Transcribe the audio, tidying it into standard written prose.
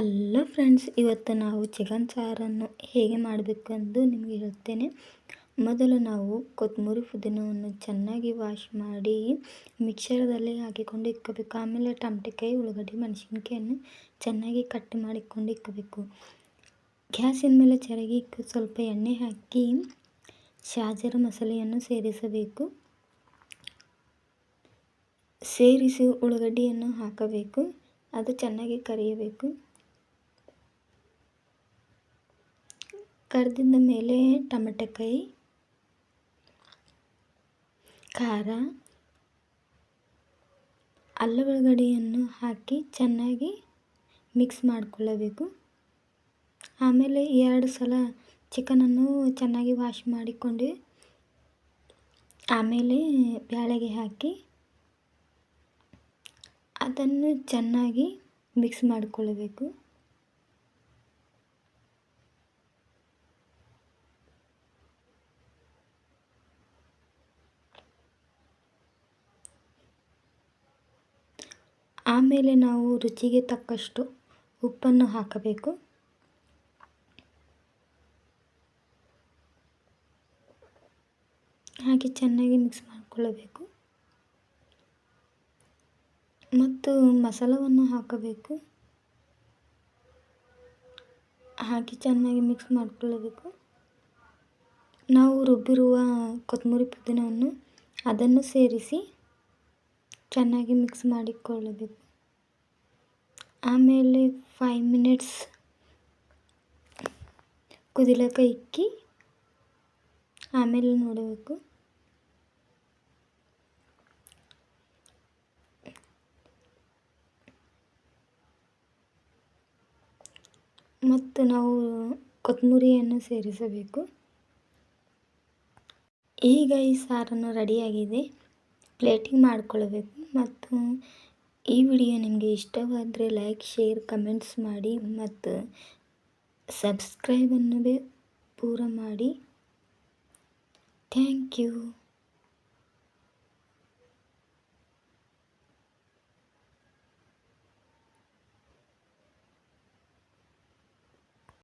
Hello friends, ಇವತ್ತು ನಾವು chicken ಸಾರನ್ನು ಹೇಗೆ ಮಾಡಬೇಕೆಂದು ನಿಮಗೆ ಹೇಳ್ತೇನೆ. ಮೊದಲು ನಾವು ಕೊತ್ತಂಬರಿ ಪುದೀನವನ್ನು ಚೆನ್ನಾಗಿ ವಾಶ್ ಮಾಡಿ ಮಿಕ್ಸರ್ದಲ್ಲಿ ಹಾಕಿಕೊಂಡು ಇಕ್ಕಬೇಕು. ಆಮೇಲೆ ಟಮಟೆಕಾಯಿ, ಉಳ್ಳಾಗಡ್ಡಿ, ಮೆಣಸಿನ್ಕಾಯನ್ನು ಚೆನ್ನಾಗಿ ಕಟ್ ಮಾಡಿಕೊಂಡು ಇಕ್ಕಬೇಕು. ಗ್ಯಾಸಿನ ಮೇಲೆ ಚೆರಗಿ ಇಕ್ಕಿ ಸ್ವಲ್ಪ ಎಣ್ಣೆ ಹಾಕಿ ಶಾಜರ ಮಸಾಲೆಯನ್ನು ಸೇರಿಸಬೇಕು. ಸೇರಿಸಿ ಉಳ್ಳಾಗಡ್ಡಿಯನ್ನು ಹಾಕಬೇಕು. ಅದು ಚೆನ್ನಾಗಿ ಕರಿಯಬೇಕು. ಕರಿದಿದ್ದ ಮೇಲೆ ಟಮಟೆಕಾಯಿ, ಖಾರ, ಅಲ್ಲ ಬೆಳ್ಳುಳ್ಳಿಯನ್ನು ಹಾಕಿ ಚೆನ್ನಾಗಿ ಮಿಕ್ಸ್ ಮಾಡಿಕೊಳ್ಳಬೇಕು. ಆಮೇಲೆ 2 ಸಲ ಚಿಕನನ್ನು ಚೆನ್ನಾಗಿ ವಾಶ್ ಮಾಡಿಕೊಂಡು ಆಮೇಲೆ ಬ್ಯಾಳೆಗೆ ಹಾಕಿ ಅದನ್ನು ಚೆನ್ನಾಗಿ ಮಿಕ್ಸ್ ಮಾಡಿಕೊಳ್ಳಬೇಕು. ಆಮೇಲೆ ನಾವು ರುಚಿಗೆ ತಕ್ಕಷ್ಟು ಉಪ್ಪನ್ನು ಹಾಕಬೇಕು. ಹಾಗೆ ಚೆನ್ನಾಗಿ ಮಿಕ್ಸ್ ಮಾಡಿಕೊಳ್ಳಬೇಕು ಮತ್ತು ಮಸಾಲವನ್ನು ಹಾಕಬೇಕು. ಹಾಕಿ ಚೆನ್ನಾಗಿ ಮಿಕ್ಸ್ ಮಾಡಿಕೊಳ್ಳಬೇಕು. ನಾವು ರುಬ್ಬಿರುವ ಕೊತ್ತಂಬರಿ ಪುದೀನವನ್ನು ಅದನ್ನು ಸೇರಿಸಿ ಚೆನ್ನಾಗಿ ಮಿಕ್ಸ್ ಮಾಡಿಕೊಳ್ಳಬೇಕು. ಆಮೇಲೆ 5 ಮಿನಿಟ್ಸ್ ಕುದಿಲಕ್ಕೆ ಇಕ್ಕಿ ಆಮೇಲೆ ನೋಡಬೇಕು. ಮತ್ತು ನಾವು ಕೊತ್ತಂಬರಿಯನ್ನು ಸೇರಿಸಬೇಕು. ಈಗ ಈ ಸಾರನ್ನು ರೆಡಿಯಾಗಿದೆ. ಪ್ಲೇಟಿಂಗ್ ಮಾಡಿಕೊಳ್ಳಬೇಕು. ಮತ್ತು ಈ ವಿಡಿಯೋ ನಿಮಗೆ ಇಷ್ಟವಾದರೆ ಲೈಕ್, ಶೇರ್, ಕಮೆಂಟ್ಸ್ ಮಾಡಿ ಮತ್ತು ಸಬ್ಸ್ಕ್ರೈಬನ್ನು ಪೂರ ಮಾಡಿ. Thank you.